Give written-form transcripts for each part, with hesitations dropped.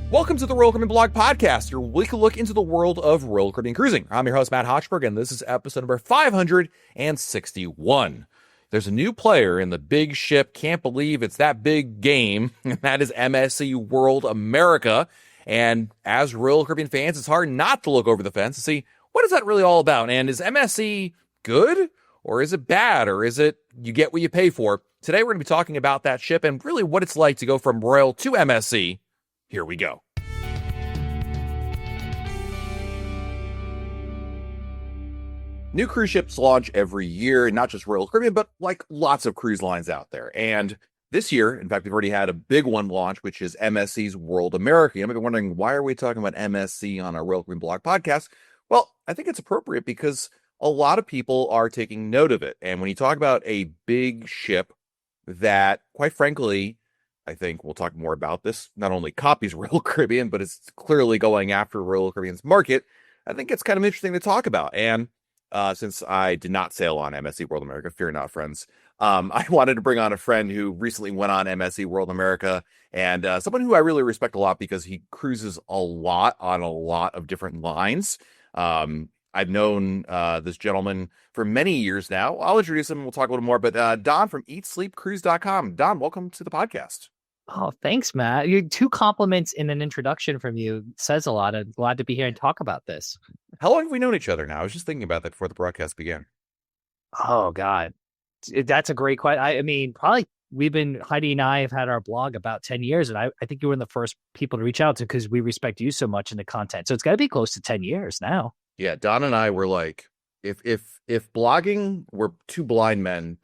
Welcome to the Royal Caribbean Blog Podcast, your weekly look into the world of Royal Caribbean cruising. I'm your host, Matt Hochberg, and this is episode number 561. There's a new player in the big ship, can't believe it's that big game, and that is MSC World America. And as Royal Caribbean fans, it's hard not to look over the fence and see, what is that really all about? And is MSC good, or is it bad, or is it you get what you pay for? Today, we're going to be talking about that ship and really what it's like to go from Royal to MSC. Here we go. New cruise ships launch every year, not just Royal Caribbean, but like lots of cruise lines out there. And this year, in fact, we've already had a big one launch, which is MSC's World America. You might be wondering, why are we talking about MSC on a Royal Caribbean Blog podcast? Well, I think it's appropriate because a lot of people are taking note of it. And when you talk about a big ship that, quite frankly, I think we'll talk more about this, not only copies Royal Caribbean, but it's clearly going after Royal Caribbean's market, I think it's kind of interesting to talk about. And since I did not sail on MSC World America, fear not, friends, I wanted to bring on a friend who recently went on MSC World America, and someone who I really respect a lot because he cruises a lot on a lot of different lines. I've known this gentleman for many years now. I'll introduce him and we'll talk a little more, but Don from EatSleepCruise.com. Don, welcome to the podcast. Oh, thanks, Matt. You two compliments in an introduction from you says a lot. I'm glad to be here and talk about this. How long have we known each other now? I was just thinking about that before the broadcast began. Oh, God. That's a great question. I mean, probably Heidi and I have had our blog about 10 years, and I think you were one of the first people to reach out to because we respect you so much in the content. So it's got to be close to 10 years now. Yeah, Don and I were like, if blogging were two blind men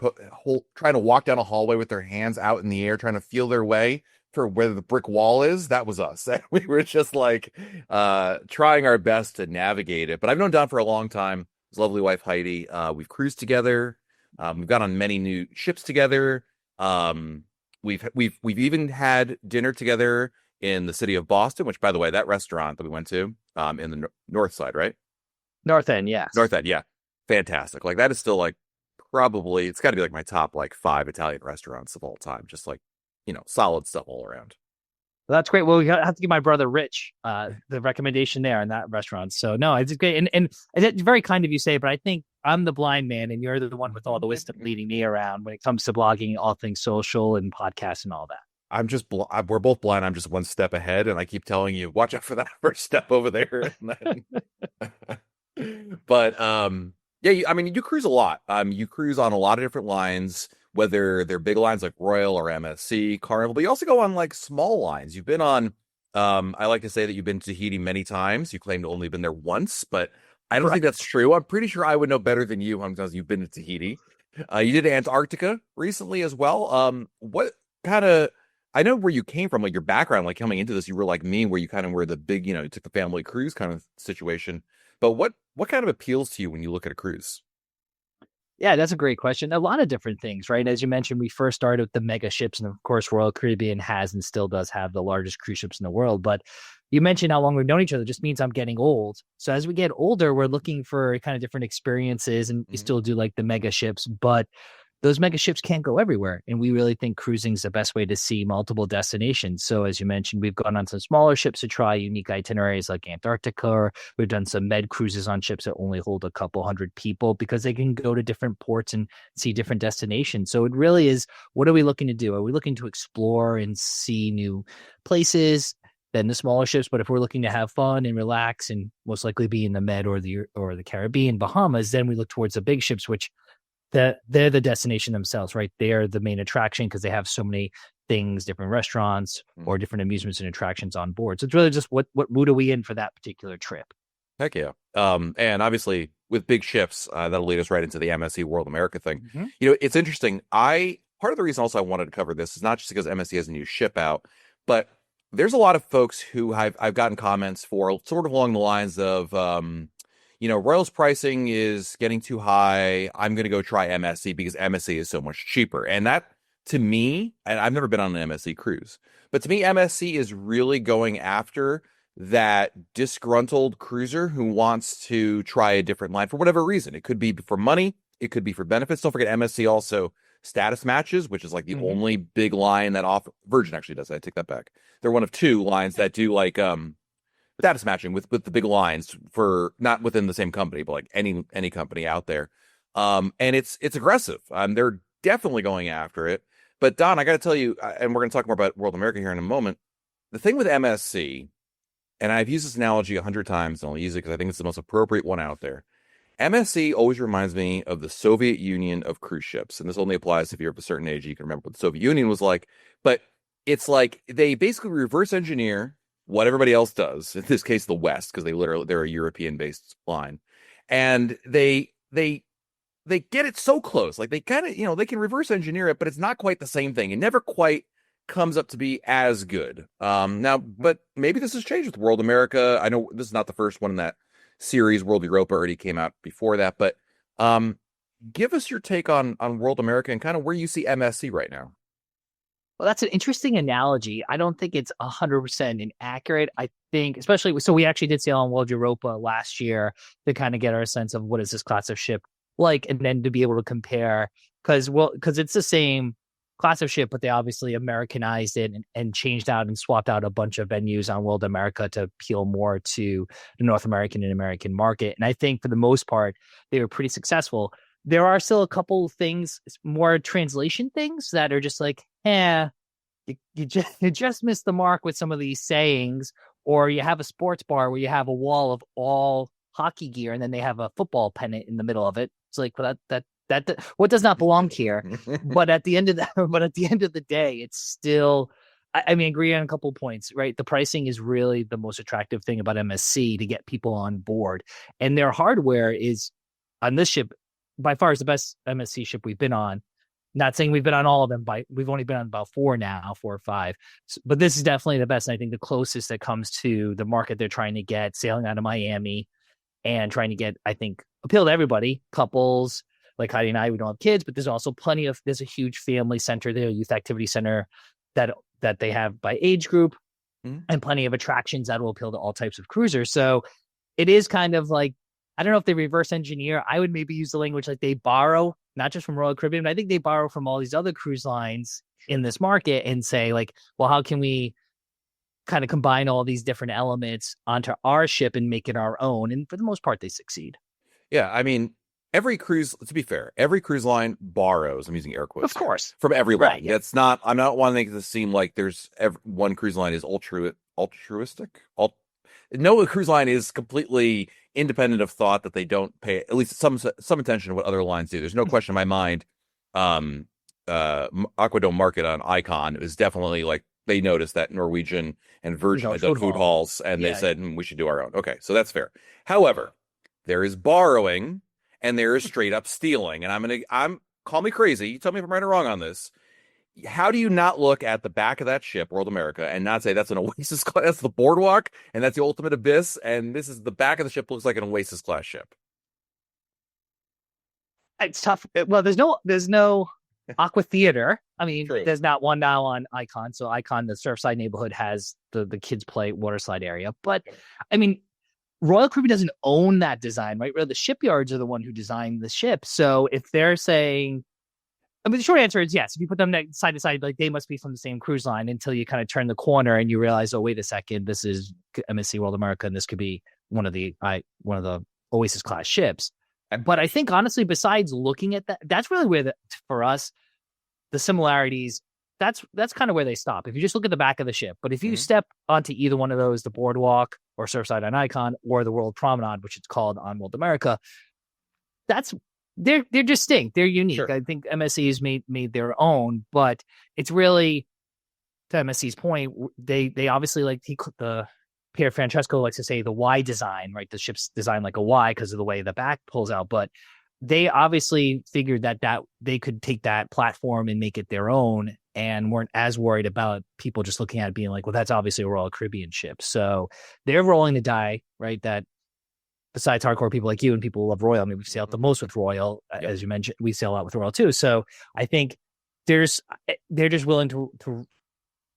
trying to walk down a hallway with their hands out in the air, trying to feel their way for where the brick wall is, that was us. We were just like trying our best to navigate it. But I've known Don for a long time. His lovely wife Heidi. We've cruised together. We've gone on many new ships together. We've even had dinner together in the city of Boston, which, by the way, that restaurant that we went to in the north side, right? North End, yes. North End, yeah. Fantastic. Like, that is still like probably, it's got to be like my top like 5 Italian restaurants of all time. Just like, solid stuff all around. Well, that's great. Well, we have to give my brother Rich the recommendation there in that restaurant. So no, it's great. And it's very kind of you say, but I think I'm the blind man and you're the one with all the wisdom leading me around when it comes to blogging, all things social and podcasts and all that. I'm just, we're both blind. I'm just one step ahead. And I keep telling you, watch out for that first step over there. But yeah, I mean, you cruise a lot. You cruise on a lot of different lines, whether they're big lines like Royal or MSC, Carnival, but you also go on like small lines. You've been on, I like to say that you've been to Tahiti many times. You claim to only been there once, but I don't think that's true. I'm pretty sure I would know better than you because you've been to Tahiti. You did Antarctica recently as well. What kind of, I know where you came from, like your background, like coming into this, you were like me, where you kind of were the big, you took the family cruise kind of situation. But what kind of appeals to you when you look at a cruise? Yeah, that's a great question. A lot of different things, right? As you mentioned, we first started with the mega ships, and of course, Royal Caribbean has and still does have the largest cruise ships in the world. But you mentioned how long we've known each other just means I'm getting old. So as we get older, we're looking for kind of different experiences, and we still do like the mega ships, but those mega ships can't go everywhere. And we really think cruising is the best way to see multiple destinations. So as you mentioned, we've gone on some smaller ships to try unique itineraries like Antarctica, or we've done some med cruises on ships that only hold a couple hundred people because they can go to different ports and see different destinations. So it really is, what are we looking to do? Are we looking to explore and see new places? Than the smaller ships, but if we're looking to have fun and relax and most likely be in the Med or the Caribbean, Bahamas, then we look towards the big ships, which they're the destination themselves, right? They're the main attraction because they have so many things, different restaurants or different amusements and attractions on board. So it's really just what mood are we in for that particular trip? Heck yeah. And obviously with big ships, that'll lead us right into the MSC World America thing. Mm-hmm. It's interesting. Part of the reason also I wanted to cover this is not just because MSC has a new ship out, but there's a lot of folks who I've gotten comments for sort of along the lines of, Royal's pricing is getting too high. I'm going to go try MSC because MSC is so much cheaper. And that, to me, and I've never been on an MSC cruise, but to me, MSC is really going after that disgruntled cruiser who wants to try a different line for whatever reason. It could be for money. It could be for benefits. Don't forget, MSC also status matches, which is like the Hmm. only big line that off Virgin actually does. I take that back. They're one of two lines that do like status matching with the big lines for not within the same company, but like any company out there. And it's aggressive. They're definitely going after it. But Don, I got to tell you, and we're going to talk more about World America here in a moment. The thing with MSC, and I've used this analogy 100 times, and I'll use it because I think it's the most appropriate one out there. MSC always reminds me of the Soviet Union of cruise ships, and this only applies if you're of a certain age. You can remember what the Soviet Union was like, but it's like they basically reverse engineer what everybody else does. In this case, the West, because they're a European-based line, and they get it so close. Like they kind of, they can reverse engineer it, but it's not quite the same thing. It never quite comes up to be as good. Now, but maybe this has changed with World America. I know this is not the first one in that series. World Europa already came out before that, but give us your take on World America and kind of where you see MSC right now. Well, that's an interesting analogy. I don't think it's 100% inaccurate. I think, especially, so we actually did sail on World Europa last year to kind of get our sense of what is this class of ship like, and then to be able to compare, because it's the same class of ship, but they obviously Americanized it and changed out and swapped out a bunch of venues on World America to appeal more to the North American and American market. And I think for the most part, they were pretty successful. There are still a couple things, more translation things that are just like, you just missed the mark with some of these sayings, or you have a sports bar where you have a wall of all hockey gear and then they have a football pennant in the middle of it. It's like, well, that what does not belong here. But at the end of the day, it's still, I mean, agree on a couple of points, right? The pricing is really the most attractive thing about MSC to get people on board, and their hardware is on this ship by far is the best MSC ship we've been on. Not saying we've been on all of them, we've only been on about four or five, but this is definitely the best. And I think the closest that comes to the market they're trying to get, sailing out of Miami and trying to get, I think, appeal to everybody, couples like Heidi and I. We don't have kids, but there's a huge family center there, youth activity center that they have by age group, and plenty of attractions that will appeal to all types of cruisers. So it is kind of like, I don't know if they reverse engineer. I would maybe use the language like they borrow, not just from Royal Caribbean, but I think they borrow from all these other cruise lines in this market and say like, well, how can we kind of combine all these different elements onto our ship and make it our own? And for the most part, they succeed. Yeah, I mean, to be fair, every cruise line borrows, I'm using air quotes Of here, course. from every line. Right. Yeah. I'm not wanting to seem like one cruise line is altruistic. No cruise line is completely independent of thought that they don't pay at least some attention to what other lines do. There's no question in my mind. Aquadome Market on Icon is definitely like they noticed that Norwegian and Virgin had done food halls, and they said we should do our own. Okay, so that's fair. However, there is borrowing and there is straight up stealing, and I'm call me crazy. You tell me if I'm right or wrong on this. How do you not look at the back of that ship, World America, and not say that's an Oasis class, that's the boardwalk, and that's the ultimate abyss, and this is the back of the ship looks like an Oasis class ship? It's tough. Well, there's no Aqua Theater. I mean, True. there's not one now on Icon. So Icon, the Surfside neighborhood, has the kids play water slide area. But I mean, Royal Caribbean doesn't own that design, right? Where the shipyards are the one who designed the ship. So if they're saying, I mean, the short answer is yes. If you put them side to side, like they must be from the same cruise line until you kind of turn the corner and you realize, oh, wait a second, this is MSC World America, and this could be one of the Oasis class ships. But I think honestly, besides looking at that, that's really where for us, the similarities, that's kind of where they stop. If you just look at the back of the ship, but if you step onto either one of those, the boardwalk or Surfside on Icon or the World Promenade, which it's called on World America, they're distinct. They're unique. Sure. I think MSC has made their own, but it's really, to MSC's point, they obviously like the Pierre Francesco likes to say the Y design, right? The ship's designed like a Y because of the way the back pulls out, but they obviously figured that they could take that platform and make it their own, and weren't as worried about people just looking at it being like, well, that's obviously a Royal Caribbean ship. So they're rolling the die, right? That besides hardcore people like you and people who love Royal, I mean, we've sailed the most with Royal, as you mentioned, we sail a lot with Royal too. So I think they're just willing to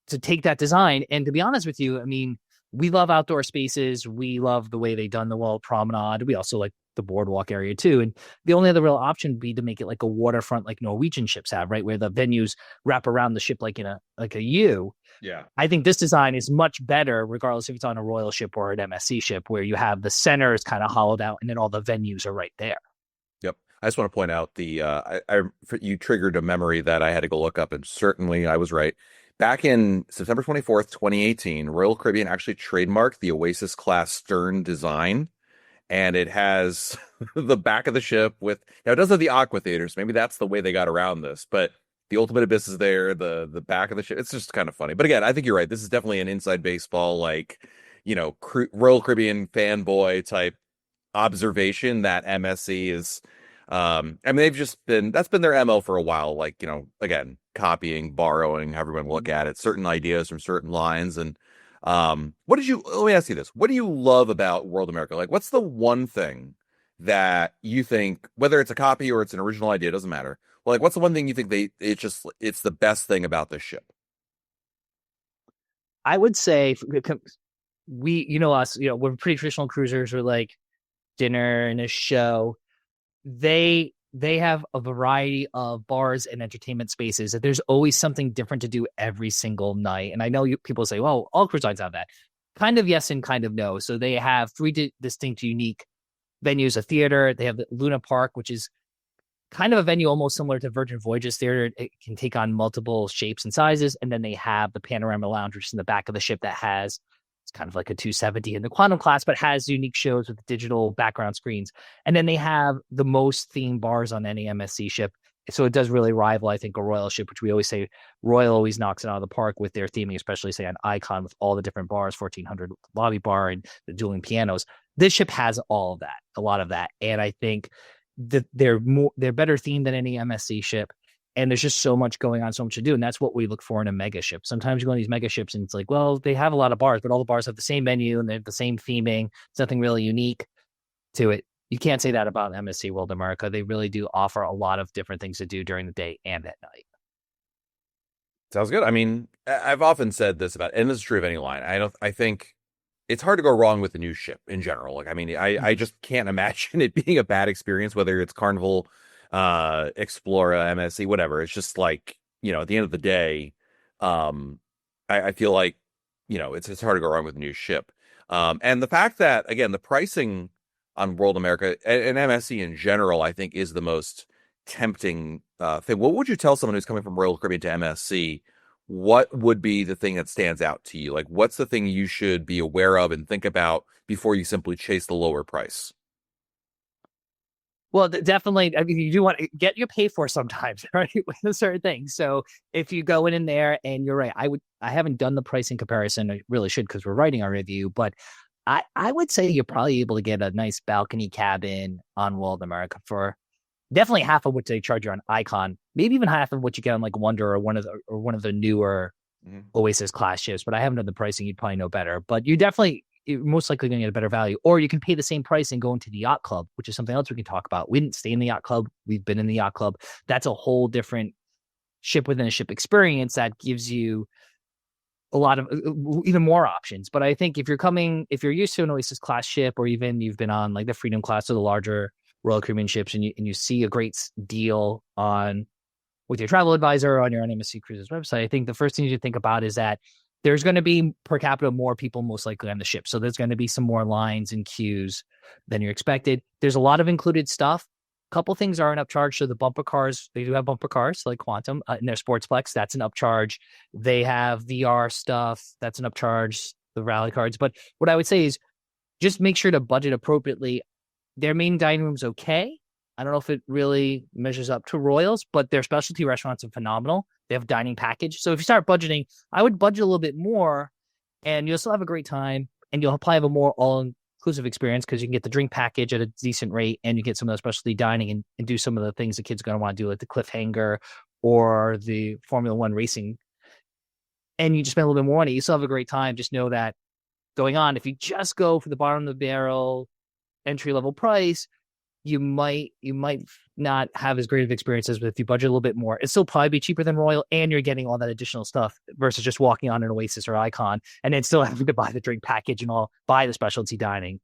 take that design. And to be honest with you, I mean, we love outdoor spaces. We love the way they done the World Promenade. We also like the boardwalk area too. And the only other real option would be to make it like a waterfront, like Norwegian ships have, right, where the venues wrap around the ship like in a U. Yeah. I think this design is much better, regardless if it's on a Royal ship or an MSC ship, where you have the center is kind of hollowed out and then all the venues are right there. Yep. I just want to point out you triggered a memory that I had to go look up, and certainly I was right. Back in September 24th, 2018, Royal Caribbean actually trademarked the Oasis class stern design, and it has the back of the ship with, now it does have the aqua theaters. Maybe that's the way they got around this, but the Ultimate Abyss is there, the back of the ship. It's just kind of funny. But again, I think you're right. This is definitely an inside baseball, like, Royal Caribbean fanboy type observation that MSC is, I mean, that's been their MO for a while, like, again, copying, borrowing, however you want to look at it, certain ideas from certain lines. And let me ask you this. What do you love about World America? Like, what's the one thing that you think, whether it's a copy or it's an original idea, it doesn't matter. Well, like, what's the one thing you think it's the best thing about this ship? I would say us, we're pretty traditional cruisers. We're like dinner and a show. They have a variety of bars and entertainment spaces that there's always something different to do every single night. And I know people say, well, all cruise lines have that. Kind of yes and kind of no. So they have three distinct, unique venues: a theater. They have the Luna Park, which is kind of a venue almost similar to Virgin Voyages Theater. It can take on multiple shapes and sizes. And then they have the Panorama Lounge, which is in the back of the ship, that has, it's kind of like a 270 in the Quantum class, but has unique shows with digital background screens. And then they have the most themed bars on any MSC ship. So it does really rival, I think, a Royal ship, which we always say Royal always knocks it out of the park with their theming, especially say on Icon with all the different bars, 1400 lobby bar and the dueling pianos. This ship has all of that, a lot of that. And I think that they're better themed than any MSC ship. And there's just so much going on, so much to do. And that's what we look for in a mega ship. Sometimes you go on these mega ships and it's like, well, they have a lot of bars, but all the bars have the same menu and they have the same theming. It's nothing really unique to it. You can't say that about MSC World America. They really do offer a lot of different things to do during the day and at night. Sounds good. I mean, I've often said this about, and this is true of any line. I think it's hard to go wrong with the new ship in general. Like, I mean, I just can't imagine it being a bad experience, whether it's Carnival, Explora, MSC, whatever. It's just like, at the end of the day, I feel like, it's hard to go wrong with a new ship. And the fact that, again, the pricing on World America and MSC in general, I think, is the most tempting thing. What would you tell someone who's coming from Royal Caribbean to MSC? What would be the thing that stands out to you? Like, what's the thing you should be aware of and think about before you simply chase the lower price? Well, definitely. I mean, you do want to get your pay for sometimes, right? With certain things. So if you go in there, and you're right, I haven't done the pricing comparison. I really should, because we're writing our review, but I would say you're probably able to get a nice balcony cabin on World America for definitely half of what they charge you on Icon, maybe even half of what you get on like Wonder or one of the newer Oasis class ships. But I haven't done the pricing. You'd probably know better. But you're most likely going to get a better value. Or you can pay the same price and go into the yacht club, which is something else we can talk about. We didn't stay in the yacht club. We've been in the yacht club. That's a whole different ship within a ship experience that gives you a lot of even more options. But I think if you're used to an Oasis class ship, or even you've been on like the Freedom class or the larger Royal Caribbean ships, and you see a great deal on with your travel advisor on your own MSC Cruises website, I think the first thing you should think about is that there's going to be per capita more people most likely on the ship. So there's going to be some more lines and queues than you're expected. There's a lot of included stuff. A couple things are an upcharge. So the bumper cars, they do have bumper cars like Quantum in their Sportsplex. That's an upcharge. They have VR stuff. That's an upcharge, the rally cards. But what I would say is just make sure to budget appropriately. Their main dining room's okay. I don't know if it really measures up to Royals, but their specialty restaurants are phenomenal. They have a dining package. So if you start budgeting, I would budget a little bit more, and you'll still have a great time, and you'll probably have a more all-inclusive experience, because you can get the drink package at a decent rate, and you get some of the specialty dining and do some of the things the kids are going to want to do, like the cliffhanger or the Formula One racing. And you just spend a little bit more money. You still have a great time. Just know that going on, if you just go for the bottom of the barrel entry-level price, you might not have as great of experiences. But if you budget a little bit more, it'll still probably be cheaper than Royal, and you're getting all that additional stuff versus just walking on an Oasis or Icon and then still having to buy the drink package and buy the specialty dining.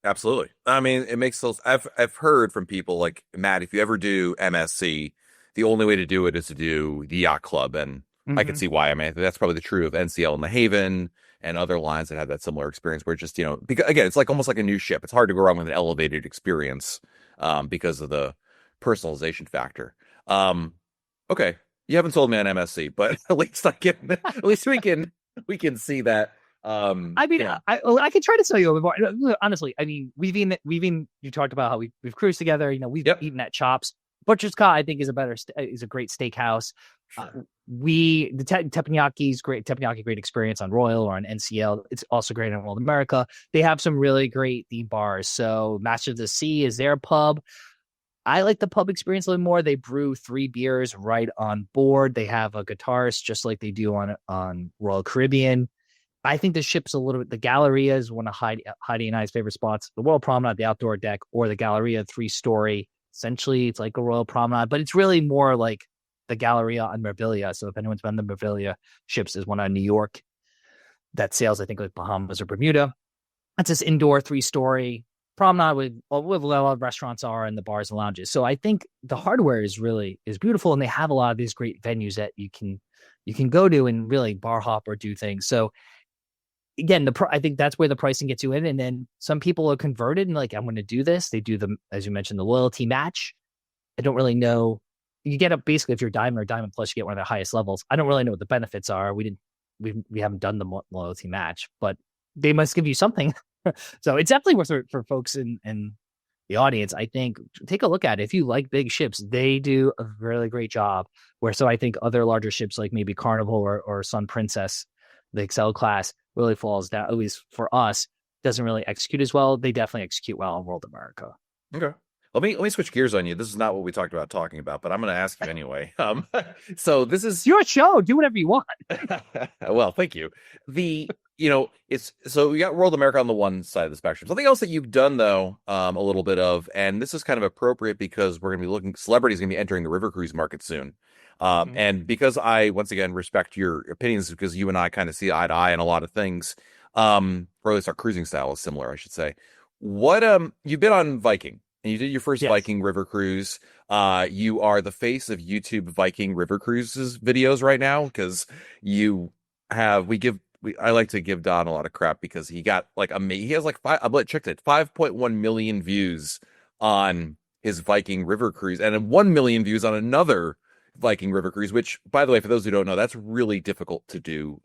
Absolutely. I mean, it makes those. I've heard from people like Matt, if you ever do MSC, the only way to do it is to do the yacht club, and I can Hmm. see why. I mean, that's probably the true of NCL and the Haven and other lines that have that similar experience, where just because again, it's like almost like a new ship. It's hard to go wrong with an elevated experience, because of the personalization factor. Um, okay, you haven't sold me on MSC, but at least I can. At least we can see that. I mean, You know. I could try to sell you a bit more. Honestly, I mean, you talked about how we've cruised together. We've Yep. eaten at Chops. Butcher's Cot, I think, is a great steakhouse. Uh, Sure. the Teppanyaki great. Teppanyaki, great experience on Royal or on NCL. It's also great on World America. They have some really great theme bars. So Master of the Sea is their pub. I like the pub experience a little more. They brew 3 beers right on board. They have a guitarist just like they do on Royal Caribbean. I think the ship's a little bit. The Galleria is one of Heidi and I's favorite spots. The Royal Promenade, the outdoor deck, or the Galleria, 3-story. Essentially, it's like a Royal Promenade, but it's really more like the Galleria on Mervillia. So if anyone's been to Mervillia ships, there's one on New York that sails, I think, like Bahamas or Bermuda. It's this indoor 3-story promenade with a lot of restaurants are and the bars and lounges. So I think the hardware is beautiful, and they have a lot of these great venues that you can go to and really bar hop or do things. So again, I think that's where the pricing gets you in. And then some people are converted and like, I'm going to do this. They do the, as you mentioned, the loyalty match. I don't really know. You get up basically if you're Diamond or Diamond Plus, you get one of the highest levels. I don't really know what the benefits are. We haven't done the loyalty match, but they must give you something. So it's definitely worth it for folks in the audience. I think take a look at it. If you like big ships, they do a really great job. So I think other larger ships like maybe Carnival or Sun Princess, the Excel class really falls down, at least for us, doesn't really execute as well. They definitely execute well in World America. Okay. Let me switch gears on you. This is not what we talked about talking about, but I'm going to ask you anyway. So this It's is your show. Do whatever you want. well, thank you. It's so we got World America on the one side of the spectrum. Something else that you've done though, a little bit of, and this is kind of appropriate because we're going to be looking. Celebrities going to be entering the river cruise market soon. Mhm. And because I once again respect your opinions, because you and I kind of see eye to eye on a lot of things. Or at least our cruising style is similar, I should say. What you've been on Viking and you did your first Yes. Viking river cruise. You are the face of YouTube Viking river cruises videos right now because you have I like to give Don a lot of crap because he got like he has like I checked it 5.1 million views on his Viking river cruise and 1 million views on another Viking river cruise, which by the way, for those who don't know, that's really difficult to do.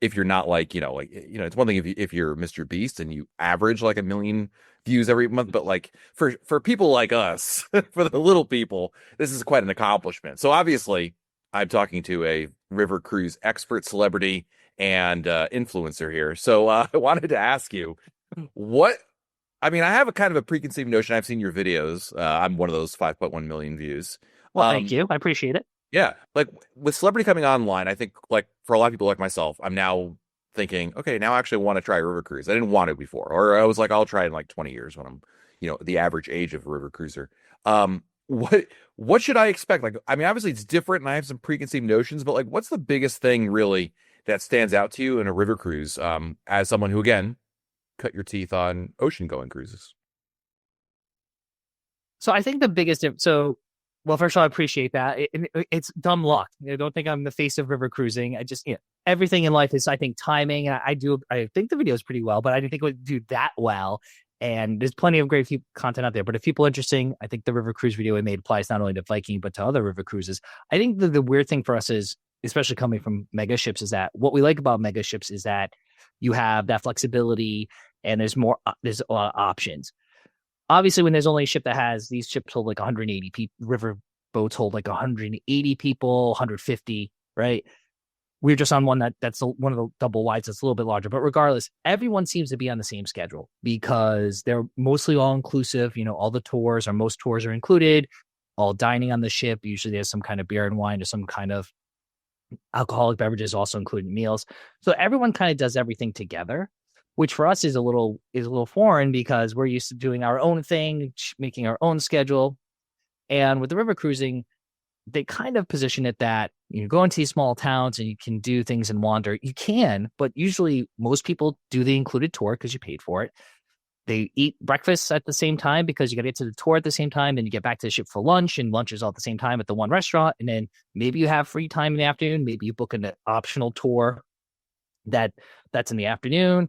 If you're not it's one thing if you're Mr. Beast and you average like 1 million views every month, but like for people like us, for the little people, this is quite an accomplishment. So obviously, I'm talking to a river cruise expert, celebrity, and influencer here. So I wanted to ask you, what? I mean, I have a kind of a preconceived notion. I've seen your videos. I'm one of those 5.1 million views. Well, thank Um, you. I appreciate it. yeah, like with celebrity coming online, I think like for a lot of people like myself, I'm now thinking, okay, now I actually want to try a river cruise. I didn't want it before, or I was like, I'll try it in like 20 years when I'm, the average age of a river cruiser. What should I expect? Like, I mean, obviously it's different, and I have some preconceived notions, but like, what's the biggest thing really that stands out to you in a river cruise? As someone who again cut your teeth on ocean going cruises. So I think the biggest, well, first of all, I appreciate that. It's dumb luck. I don't think I'm the face of river cruising. I just, everything in life is, I think, timing. And I think the video is pretty well, but I didn't think it would do that well. And there's plenty of great content out there. But if people are interesting, I think the river cruise video we made applies not only to Viking, but to other river cruises. I think the weird thing for us is, especially coming from mega ships, is that what we like about mega ships is that you have that flexibility and there's a lot of options. Obviously, when there's only a ship that has these ships hold like 180 people, river boats hold like 180 people, 150, right? We're just on one that's one of the double wides that's a little bit larger. But regardless, everyone seems to be on the same schedule because they're mostly all inclusive. All the tours or most tours are included, all dining on the ship. Usually there's some kind of beer and wine or some kind of alcoholic beverages also included in meals. So everyone kind of does everything together, which for us is a little foreign because we're used to doing our own thing, making our own schedule. And with the river cruising, they kind of position it that you go into these small towns and you can do things and wander. You can, but usually most people do the included tour because you paid for it. they eat breakfast at the same time because you got to get to the tour at the same time. Then you get back to the ship for lunch, and lunch is all at the same time at the one restaurant. And then maybe you have free time in the afternoon. Maybe you book an optional tour that's in the afternoon.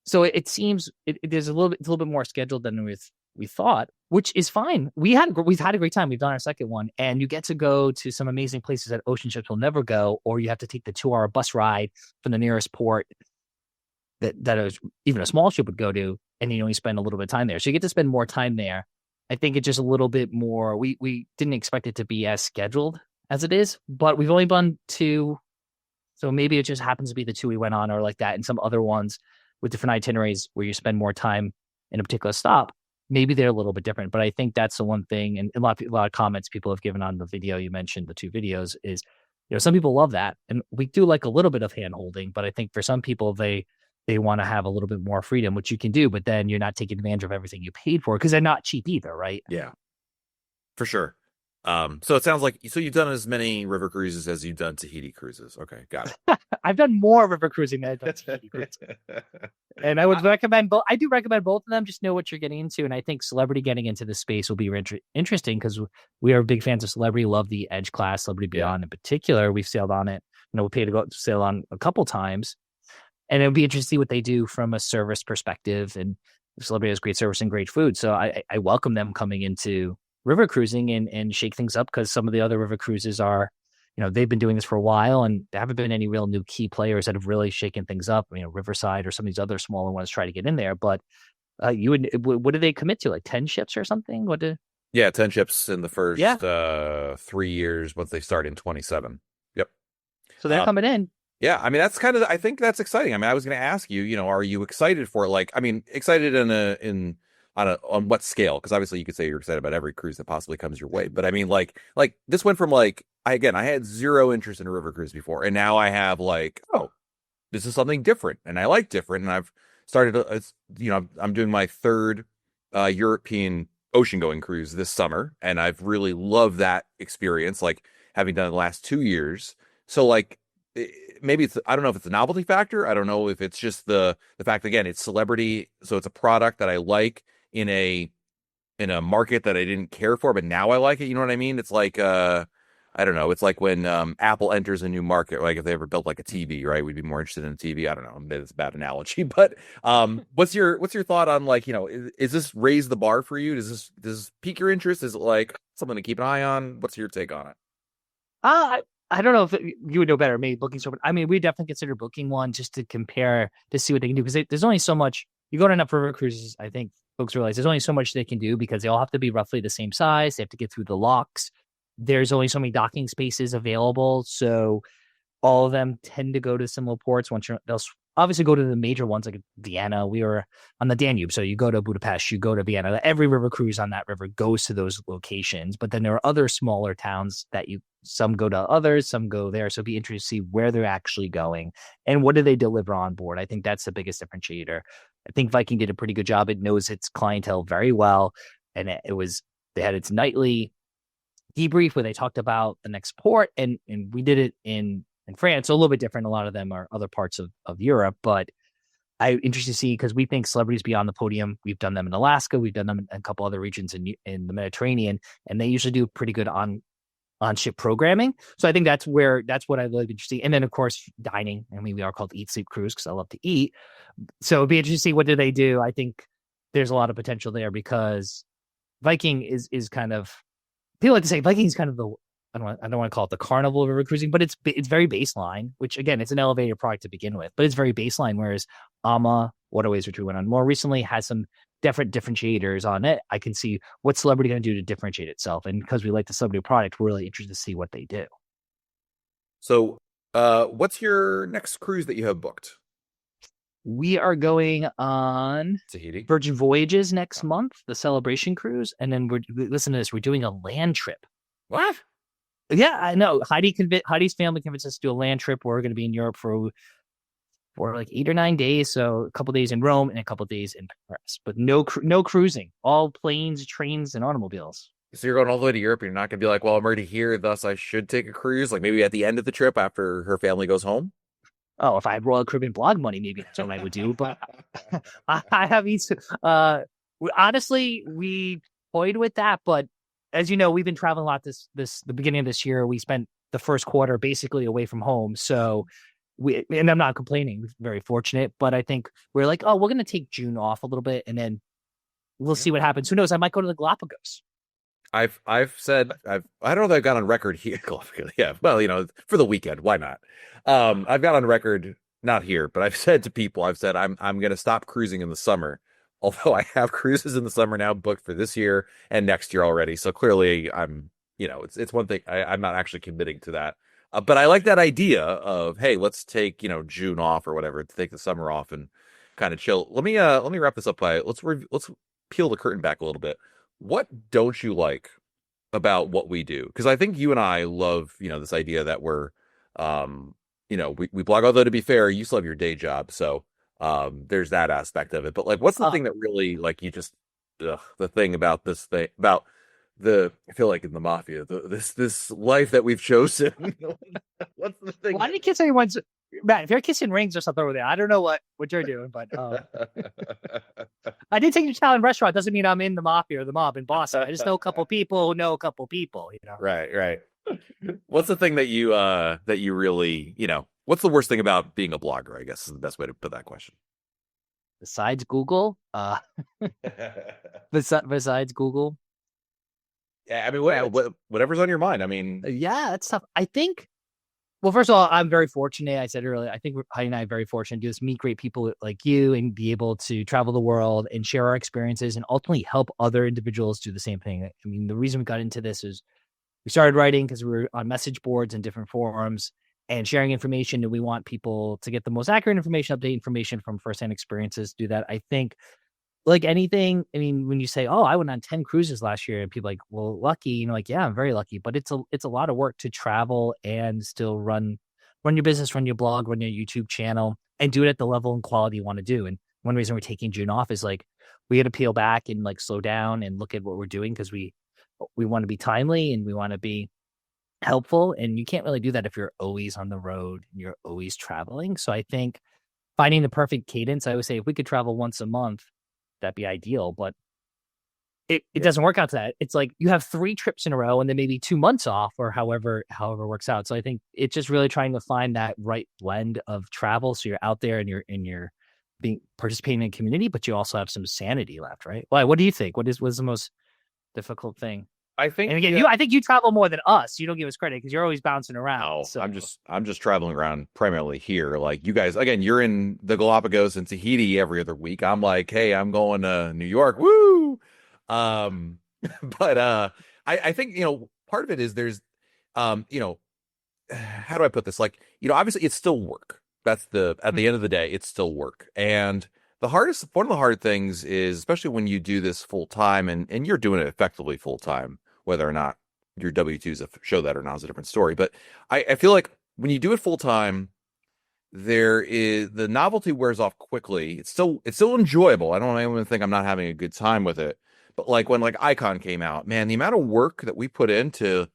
So it seems there's it's a little bit more scheduled than we thought, which is fine. We've had a great time. We've done our second one, and you get to go to some amazing places that ocean ships will never go, or you have to take the 2-hour bus ride from the nearest port even a small ship would go to, and you only spend a little bit of time there. So you get to spend more time there. I think it's just a little bit more. We didn't expect it to be as scheduled as it is, but we've only done 2. So maybe it just happens to be the 2 we went on, or like that, and some other ones with different itineraries where you spend more time in a particular stop. Maybe they're a little bit different, but I think that's the one thing. And a lot of comments people have given on the video you mentioned, the 2 videos, is some people love that, and we do like a little bit of hand holding. But I think for some people they want to have a little bit more freedom, which you can do, but then you're not taking advantage of everything you paid for because they're not cheap either, right? Yeah, for sure. So it sounds like you've done as many river cruises as you've done Tahiti cruises. Okay, got it. I've done more river cruising than I've done Tahiti cruising. And I would recommend both. I do recommend both of them. Just know what you're getting into. And I think Celebrity getting into the space will be interesting because we are big fans of Celebrity, love the Edge class, Celebrity Beyond in particular. We've sailed on it. We paid to go sail on a couple times. And it'll be interesting to see what they do from a service perspective. And Celebrity has great service and great food. So I welcome them coming into river cruising and shake things up, because some of the other river cruises are, they've been doing this for a while, and there haven't been any real new key players that have really shaken things up. Riverside or some of these other smaller ones try to get in there. But what did they commit to? Like 10 ships or something? Yeah, 10 ships in the first 3 years once they start in 27. Yep. So they're coming in. Yeah, I mean, I think that's exciting. I mean, I was going to ask you, are you excited for it? Like, I mean, excited on what scale? Because obviously you could say you're excited about every cruise that possibly comes your way. But I mean, like this went from I had zero interest in a river cruise before, and now I have this is something different, and I like different, and I've started, I'm doing my 3rd European ocean going cruise this summer, and I've really loved that experience, like having done it the last 2 years. So maybe I don't know if it's a novelty factor. I don't know if it's just the fact, again, it's Celebrity. So it's a product that I like in a market that I didn't care for, but now I like it. You know what I mean? It's like, I don't know. It's like when Apple enters a new market, like if they ever built like a TV, right? We'd be more interested in a TV. I don't know. Maybe it's a bad analogy, but what's your thought on is this raise the bar for you? Does this pique your interest? Is it like something to keep an eye on? What's your take on it? I don't know if you would know better. Maybe booking so, I mean, we definitely consider booking one just to compare to see what they can do, because there's only so much. You go to enough river cruises, I think folks realize there's only so much they can do, because they all have to be roughly the same size. They have to get through the locks. There's only so many docking spaces available, so all of them tend to go to similar ports. They'll obviously go to the major ones like Vienna. We were on the Danube, so you go to Budapest, you go to Vienna. Every river cruise on that river goes to those locations. But then there are other smaller towns that some go to others, some go there. So it'd be interesting to see where they're actually going and what do they deliver on board. I think that's the biggest differentiator. I think Viking did a pretty good job. It knows its clientele very well, and they had its nightly debrief where they talked about the next port, and we did it in France, so a little bit different. A lot of them are other parts of Europe, but I'm interested to see, because we think Celebrity's beyond the podium. We've done them in Alaska, we've done them in a couple other regions in the Mediterranean, and they usually do pretty good on ship programming. So I think that's what I really interesting. And then of course dining. I mean, we are called Eat Sleep Cruise because I love to eat. So it'd be interesting to see what do they do. I think there's a lot of potential there, because Viking is kind of, people like to say Viking is kind of the, I don't want to call it the carnival of river cruising, but it's very baseline, which again, it's an elevated product to begin with, but it's very baseline. Whereas Ama Waterways, which we went on more recently, has some different differentiators on it. I can see what Celebrity going to do to differentiate itself. And because we like the Celebrity product, we're really interested to see what they do. So what's your next cruise that you have booked? We are going on Tahiti, Virgin Voyages next month, the Celebration cruise. And then listen to this, we're doing a land trip. What? Yeah, I know. Heidi's family convinced us to do a land trip. We're going to be in Europe for like 8 or 9 days. So a couple days in Rome and a couple days in Paris, but no cruising, all planes, trains, and automobiles. So you're going all the way to Europe, and you're not going to be like, well, I'm already here, thus I should take a cruise, like maybe at the end of the trip after her family goes home? Oh, if I had Royal Caribbean blog money, maybe that's what I would do. But I have these. Honestly, we toyed with that, but as you know, we've been traveling a lot this the beginning of this year. We spent the first quarter basically away from home, so and I'm not complaining. We're very fortunate, but I think we're like, oh, we're gonna take June off a little bit, and then we'll Yeah. see what happens. Who knows? I might go to the Galapagos. I've said I don't know that I've got on record here. Yeah, well, for the weekend, why not? I've got on record not here, but I've said to people, I've said I'm going to stop cruising in the summer. Although I have cruises in the summer now booked for this year and next year already, so clearly it's one thing I'm not actually committing to that. But I like that idea of hey, let's take June off or whatever, to take the summer off and kind of chill. Let me wrap this up by let's peel the curtain back a little bit. What don't you like about what we do? Because I think you and I love, this idea that we blog, although to be fair, you still have your day job. So there's that aspect of it. But like, what's the Uh, thing that really like you just the thing about this thing about I feel like in the mafia, this life that we've chosen. What's the thing why did you kiss anyone's Matt? If you're kissing rings or something over there, I don't know what you're doing, but I did take you to Italian restaurant. Doesn't mean I'm in the mafia or the mob in Boston. I just know a couple people who know a couple people. Right, right. What's the thing that you really, what's the worst thing about being a blogger, I guess is the best way to put that question. Besides Google, besides Google, Yeah, I mean, uh, whatever's on your mind. I mean, yeah, that's tough. I think. Well, first of all, I'm very fortunate. I said earlier, I think Heidi and I are very fortunate to do this, meet great people like you, and be able to travel the world and share our experiences, and ultimately help other individuals do the same thing. I mean, the reason we got into this is we started writing because we were on message boards and different forums and sharing information, and we want people to get the most accurate information, update information from firsthand experiences. Do that. I think like anything, I mean, when you say, "Oh, I went on 10 cruises last year," and people are like, "Well, lucky," like, "Yeah, I'm very lucky," but it's a lot of work to travel and still run your business, run your blog, run your YouTube channel, and do it at the level and quality you want to do. And one reason we're taking June off is like we got to peel back and like slow down and look at what we're doing because we want to be timely and we want to be helpful, and you can't really do that if you're always on the road and you're always traveling. So I think finding the perfect cadence, I would say if we could travel once a month, that'd be ideal. But it yeah, doesn't work out to that. It's like you have 3 trips in a row and then maybe 2 months off or however it works out. So I think it's just really trying to find that right blend of travel. So you're out there and you're being participating in community, but you also have some sanity left, right? Well, what do you think? What's the most difficult thing? I And think again, I think you travel more than us. You don't give us credit because you're always bouncing around. no, So I'm just traveling around primarily here. Like you guys, again, you're in the Galapagos and Tahiti every other week. I'm like, hey, I'm going to New York. Woo! Um, but I think part of it is there's how do I put this? Like, obviously it's still work. That's at the end of the day, it's still work. And one of the hard things is, especially when you do this full time and you're doing it effectively full time, whether or not your W-2s show that or not is a different story. But I feel like when you do it full time, there is the novelty wears off quickly. It's still enjoyable. I don't want anyone to think I'm not having a good time with it. But like when like Icon came out, man, the amount of work that we put into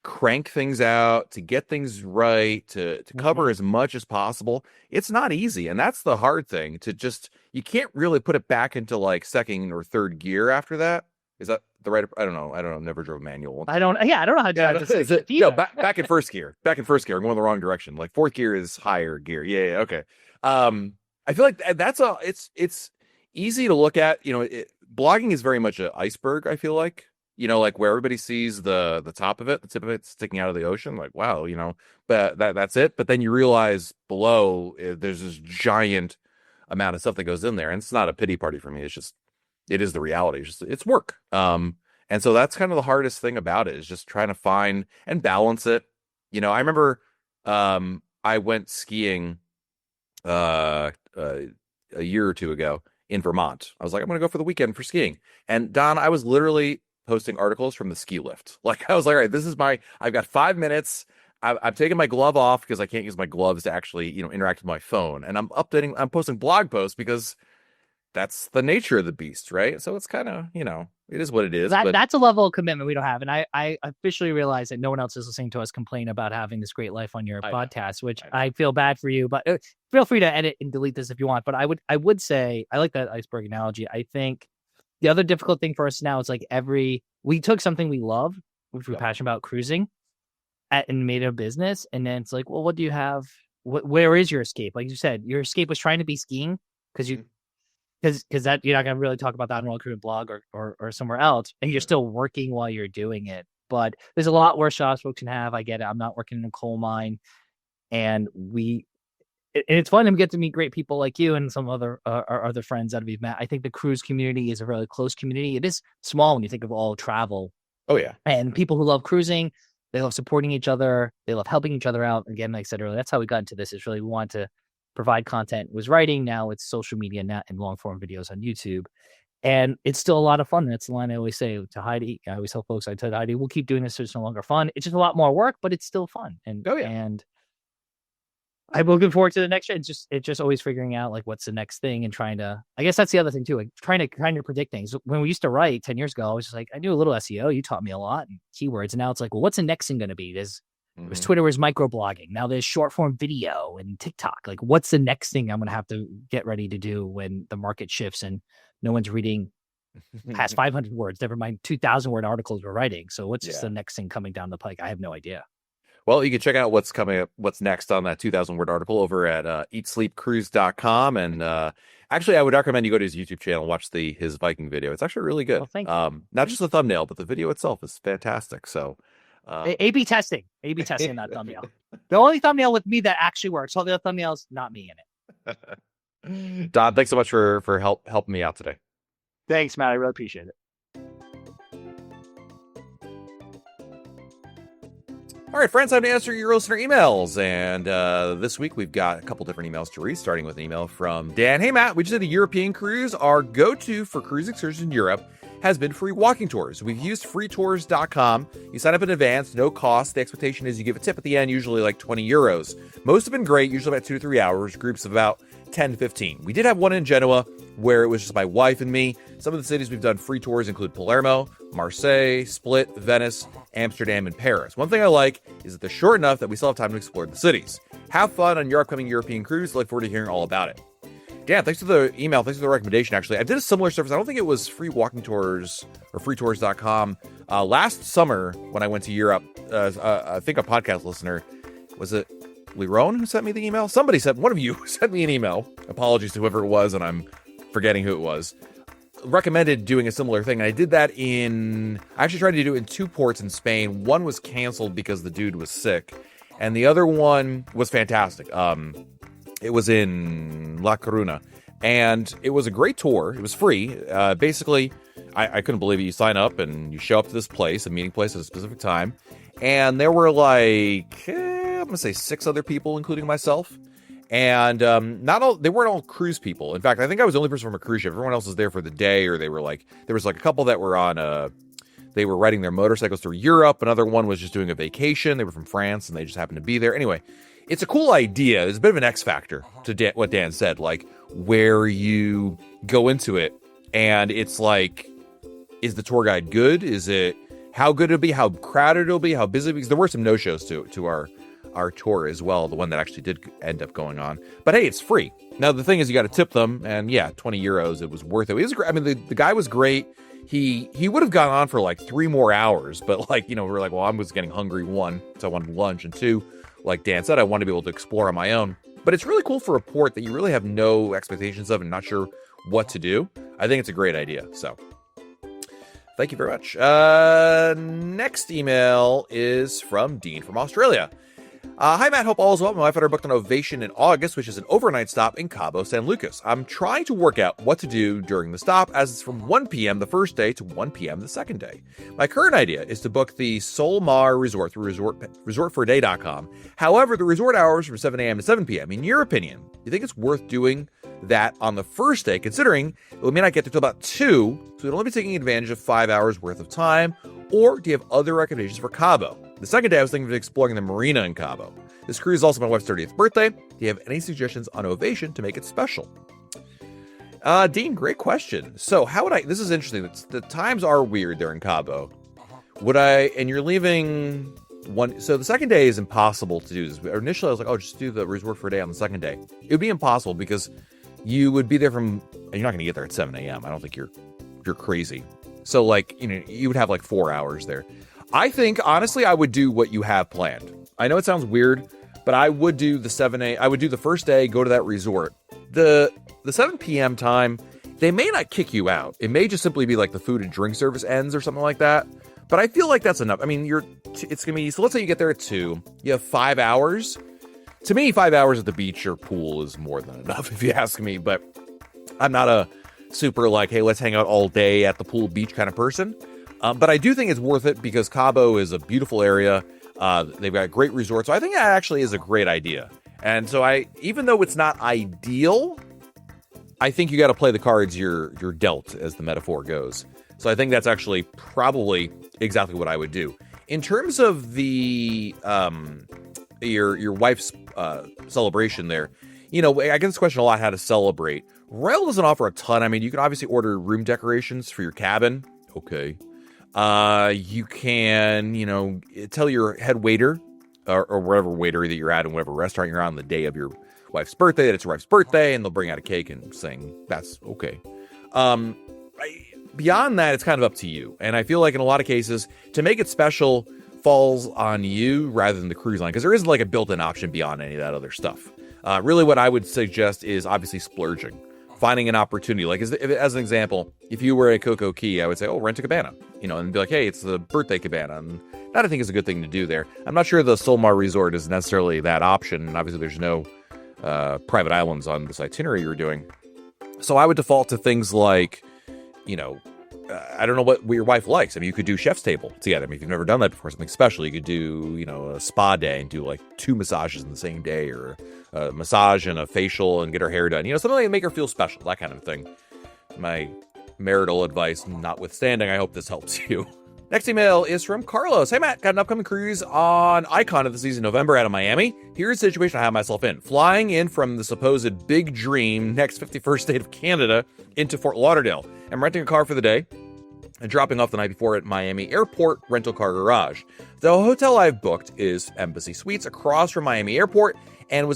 crank things out, to get things right, to cover mhm. as much as possible. It's not easy. And that's the hard thing to just, you can't really put it back into like second or third gear after that. Is that the right? I don't know. I don't know. Never drove manual. I don't know how to Yeah, drive no, the stick is it? shift No, either. back in first gear. Back in first gear. I'm going the wrong direction. Like fourth gear is higher gear. Yeah, yeah, okay. I feel like that's it's easy to look at. Blogging is very much an iceberg. I feel like like where everybody sees the top of it, the tip of it sticking out of the ocean. Like wow, but that's it. But then you realize below there's this giant amount of stuff that goes in there, and it's not a pity party for me. It's just it is the reality. It's work. And so that's kind of the hardest thing about it is just trying to find and balance it. I remember I went skiing uh, uh a year or two ago in Vermont. I was like, I'm gonna go for the weekend for skiing. And Don, I was literally posting articles from the ski lift. Like I was like, all right, I've got 5 minutes. I'm taking my glove off because I can't use my gloves to actually, interact with my phone. And I'm posting blog posts because that's the nature of the beast, right? So it's kind of, it is what it is. But That's a level of commitment we don't have. And I officially realize that no one else is listening to us complain about having this great life on your podcast, which I feel bad for you, but feel free to edit and delete this if you want. But I would say, I like that iceberg analogy. I think the other difficult thing for us now is like we took something we love, which we're passionate about, cruising, and made it a business. And then it's like, well, what do you have? Where is your escape? Like you said, your escape was trying to be skiing because that you're not going to really talk about that on World Cruise blog or somewhere else, and you're still working while you're doing it. But there's a lot worse jobs folks can have. I get it. I'm not working in a coal mine, and it's fun to get to meet great people like you and some other our other friends that we've met. I think the cruise community is a really close community. It is small when you think of all travel. Oh yeah, and people who love cruising, they love supporting each other. They love helping each other out. Again, like I said earlier, that's how we got into this. Is really we want to provide content. It was writing, now it's social media, and long form videos on YouTube. And it's still a lot of fun. That's the line I always say to Heidi. I always tell folks, I tell Heidi, we'll keep doing this so it's no longer fun. It's just a lot more work, but it's still fun. And and I'm looking forward to the next year. It's just always figuring out like what's the next thing and trying to, I guess that's the other thing too, like trying to kind of predict things. When we used to write 10 years ago, I was just like, I knew a little SEO. You taught me a lot and keywords. And now it's like, well, what's the next thing going to be? There's Twitter was microblogging. Now there's short form video and TikTok. Like what's the next thing I'm going to have to get ready to do when the market shifts and no one's reading past 500 words, never mind 2,000 word articles we're writing. So what's just the next thing coming down the pike? I have no idea. Well, you can check out what's coming up, what's next on that 2,000 word article over at eatsleepcruise.com. And actually, I would recommend you go to his YouTube channel and watch his Viking video. It's actually really good. Well, thank you. Not just the thumbnail, but the video itself is fantastic. So A/B testing that thumbnail. The only thumbnail with me that actually works. All the other thumbnails, not me in it. Don, thanks so much for helping me out today. Thanks, Matt. I really appreciate it. All right, friends, time to answer your listener emails. And this week we've got a couple different emails to read, starting with an email from Dan. Hey, Matt, we just did a European cruise. Our go-to for cruise excursions in Europe has been free walking tours. We've used freetours.com. You sign up in advance, no cost. The expectation is you give a tip at the end, usually like 20 euros. Most have been great, usually about 2 to 3 hours, groups of about 10 to 15. We did have one in Genoa where it was just my wife and me. Some of the cities we've done free tours include Palermo, Marseille, Split, Venice, Amsterdam, and Paris. One thing I like is that they're short enough that we still have time to explore the cities. Have fun on your upcoming European cruise. Look forward to hearing all about it. Dan, thanks for the email. Thanks for the recommendation, actually. I did a similar service. I don't think it was free walking tours or freetours.com. Last summer when I went to Europe, I think a podcast listener, was it Liron who sent me the email? One of you sent me an email. Apologies to whoever it was, and I'm forgetting who it was. Recommended doing a similar thing. And I did that I actually tried to do it in 2 ports in Spain. One was canceled because the dude was sick, and the other one was fantastic. It was in La Coruna, and it was a great tour. It was free. Basically, I couldn't believe it. You sign up and you show up to this place, a meeting place at a specific time, and there were like, I'm going to say 6 other people, including myself. And they weren't all cruise people. In fact, I think I was the only person from a cruise ship. Everyone else was there for the day, or they were like, there was like a couple that were they were riding their motorcycles through Europe. Another one was just doing a vacation. They were from France and they just happened to be there. Anyway, it's a cool idea. There's a bit of an X factor to what Dan said, like where you go into it. And it's like, is the tour guide good? Is it how good it'll be? How crowded it'll be? How busy? Because there were some no-shows to our tour as well, the one that actually did end up going on. But hey, it's free. Now, the thing is, you got to tip them, and yeah, 20 euros, it was worth it. It was great. I mean, the guy was great. He would have gone on for like 3 more hours, but like, we were like, well, I was getting hungry, 1, so I wanted lunch, and 2, like Dan said, I wanted to be able to explore on my own. But it's really cool for a port that you really have no expectations of and not sure what to do. I think it's a great idea. So thank you very much. Next email is from Dean from Australia. Hi, Matt. Hope all is well. My wife and I booked an Ovation in August, which is an overnight stop in Cabo San Lucas. I'm trying to work out what to do during the stop, as it's from 1 p.m. the first day to 1 p.m. the second day. My current idea is to book the Sol Mar Resort through resortforday.com. However, the resort hours from 7 a.m. to 7 p.m. In your opinion, do you think it's worth doing that on the first day, considering we may not get there till about 2, so we'd only be taking advantage of 5 hours worth of time? Or do you have other recommendations for Cabo? The second day, I was thinking of exploring the marina in Cabo. This cruise is also my wife's 30th birthday. Do you have any suggestions on Ovation to make it special? Dean, great question. So how would this is interesting. The times are weird there in Cabo. And you're leaving so the second day is impossible to do this. Initially, I was like, oh, just do the resort for a day on the second day. It would be impossible because you would be there and you're not going to get there at 7 a.m. I don't think you're crazy. So like, you would have like 4 hours there. I think, honestly, I would do what you have planned. I know it sounds weird, but I would do I would do the first day, go to that resort. The 7 p.m. time, they may not kick you out. It may just simply be like the food and drink service ends or something like that. But I feel like that's enough. I mean, it's going to be, so let's say you get there at 2, you have 5 hours. To me, 5 hours at the beach or pool is more than enough, if you ask me. But I'm not a super like, hey, let's hang out all day at the pool beach kind of person. But I do think it's worth it because Cabo is a beautiful area. They've got great resorts. So I think that actually is a great idea. And so even though it's not ideal, I think you got to play the cards you're dealt, as the metaphor goes. So I think that's actually probably exactly what I would do. In terms of the your wife's celebration there, I get this question a lot: how to celebrate. Royal doesn't offer a ton. I mean, you can obviously order room decorations for your cabin. Okay. You can, tell your head waiter or whatever waiter that you're at in whatever restaurant you're on the day of your wife's birthday that it's your wife's birthday, and they'll bring out a cake and sing. That's okay. Beyond that, it's kind of up to you. And I feel like in a lot of cases, to make it special falls on you rather than the cruise line, because there isn't like a built-in option beyond any of that other stuff. Really what I would suggest is obviously splurging, finding an opportunity. Like as an example, if you were at Coco Key, I would say, oh, rent a cabana, and be like, hey, it's the birthday cabana. And that I think is a good thing to do there. I'm not sure the Solmar Resort is necessarily that option. And obviously there's no private islands on this itinerary you're doing. So I would default to things like, I don't know what your wife likes. I mean, you could do chef's table together. I mean, if you've never done that before, something special, you could do, a spa day and do like 2 massages in the same day, or a massage and a facial and get her hair done. Something like make her feel special, that kind of thing. My marital advice notwithstanding, I hope this helps you. Next email is from Carlos. Hey, Matt, got an upcoming cruise on Icon of the season November out of Miami. Here's the situation I have myself in. Flying in from the supposed big dream next 51st state of Canada into Fort Lauderdale. I'm renting a car for the day and dropping off the night before at Miami Airport rental car garage. The hotel I've booked is Embassy Suites across from Miami Airport and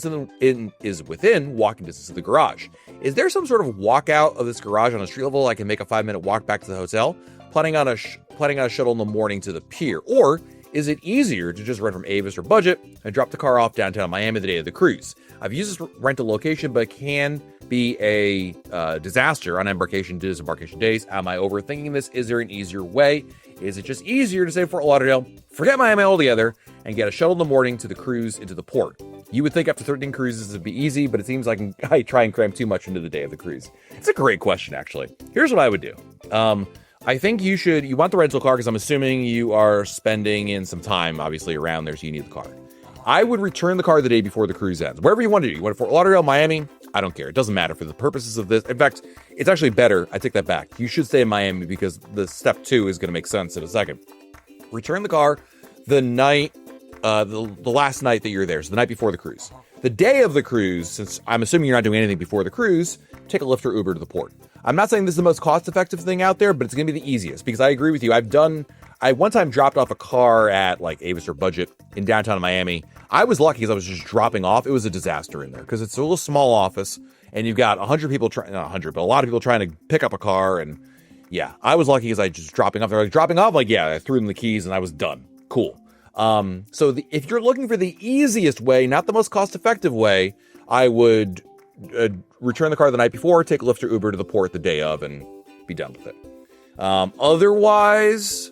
is within walking distance of the garage. Is there some sort of walkout of this garage on a street level I can make a 5-minute walk back to the hotel? Planning on a shuttle in the morning to the pier, or is it easier to just rent from Avis or Budget and drop the car off downtown Miami the day of the cruise? I've used this rental location, but it can be a disaster on embarkation to disembarkation days. Am I overthinking this? Is there an easier way? Is it just easier to say Fort Lauderdale, forget Miami altogether, and get a shuttle in the morning to the cruise into the port? You would think after 13 cruises it'd be easy, but it seems like I try and cram too much into the day of the cruise. It's a great question, actually. Here's what I would do. I think you want the rental car because I'm assuming you are spending in some time, obviously, around there, so you need the car. I would return the car the day before the cruise ends. Wherever you want to do. You want to Fort Lauderdale, Miami? I don't care. It doesn't matter for the purposes of this. In fact, it's actually better. I take that back. You should stay in Miami because the step 2 is going to make sense in a second. Return the car the night, the last night that you're there, so the night before the cruise. The day of the cruise, since I'm assuming you're not doing anything before the cruise, take a Lyft or Uber to the port. I'm not saying this is the most cost-effective thing out there, but it's going to be the easiest because I agree with you. I one time dropped off a car at like Avis or Budget in downtown Miami. I was lucky because I was just dropping off. It was a disaster in there because it's a little small office and you've got 100 people not 100, but a lot of people trying to pick up a car. And yeah, I was lucky because I just dropping off. They're like dropping off. Like, yeah, I threw them the keys and I was done. Cool. If you're looking for the easiest way, not the most cost-effective way, I would return the car the night before, take a Lyft or Uber to the port the day of, and be done with it. Otherwise,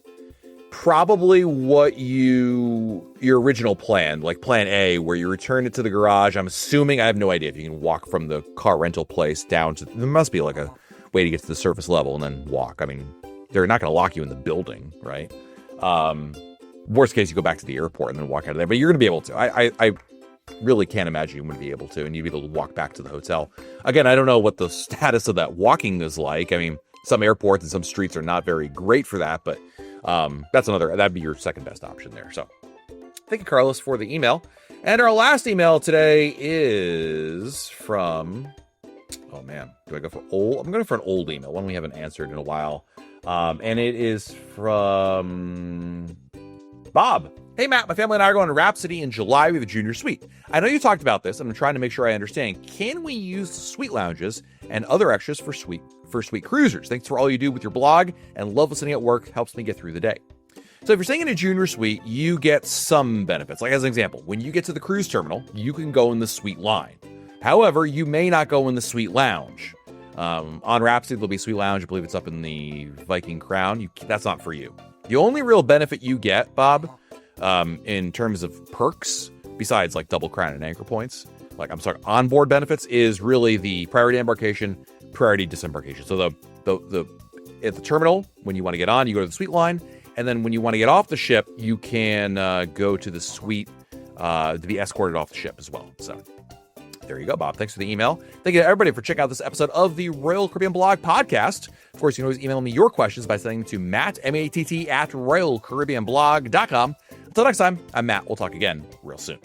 probably what your original plan, like plan A, where you return it to the garage. I'm assuming, I have no idea if you can walk from the car rental place down to, there must be like a way to get to the surface level and then walk. I mean, they're not going to lock you in the building, right? Worst case, you go back to the airport and then walk out of there, but you're going to be able to. I really can't imagine you wouldn't be able to, and you'd be able to walk back to the hotel. Again, I don't know what the status of that walking is like. I mean, some airports and some streets are not very great for that, but that'd be your second best option there. So thank you, Carlos, for the email. And our last email today is from Oh man, do I go for old? I'm going for an old email, one we haven't answered in a while. And it is from Bob. Hey Matt, my family and I are going to Rhapsody in July. We have a junior suite. I know you talked about this, and I'm trying to make sure I understand. Can we use suite lounges and other extras for suite cruisers? Thanks for all you do with your blog, and love listening at work. Helps me get through the day. So if you're staying in a junior suite, you get some benefits. Like as an example, when you get to the cruise terminal, you can go in the suite line. However, you may not go in the suite lounge. On Rhapsody, there'll be a suite lounge. I believe it's up in the Viking Crown. That's not for you. The only real benefit you get, Bob, in terms of perks, besides like double crown and anchor points, like I'm sorry, onboard benefits, is really the priority embarkation, priority disembarkation. So the at the terminal, when you want to get on, you go to the suite line, and then when you want to get off the ship, you can go to the suite to be escorted off the ship as well. So there you go, Bob. Thanks for the email. Thank you to everybody for checking out this episode of the Royal Caribbean Blog Podcast. Of course, you can always email me your questions by sending them to Matt, M-A-T-T, @RoyalCaribbeanBlog.com. Until next time, I'm Matt. We'll talk again real soon.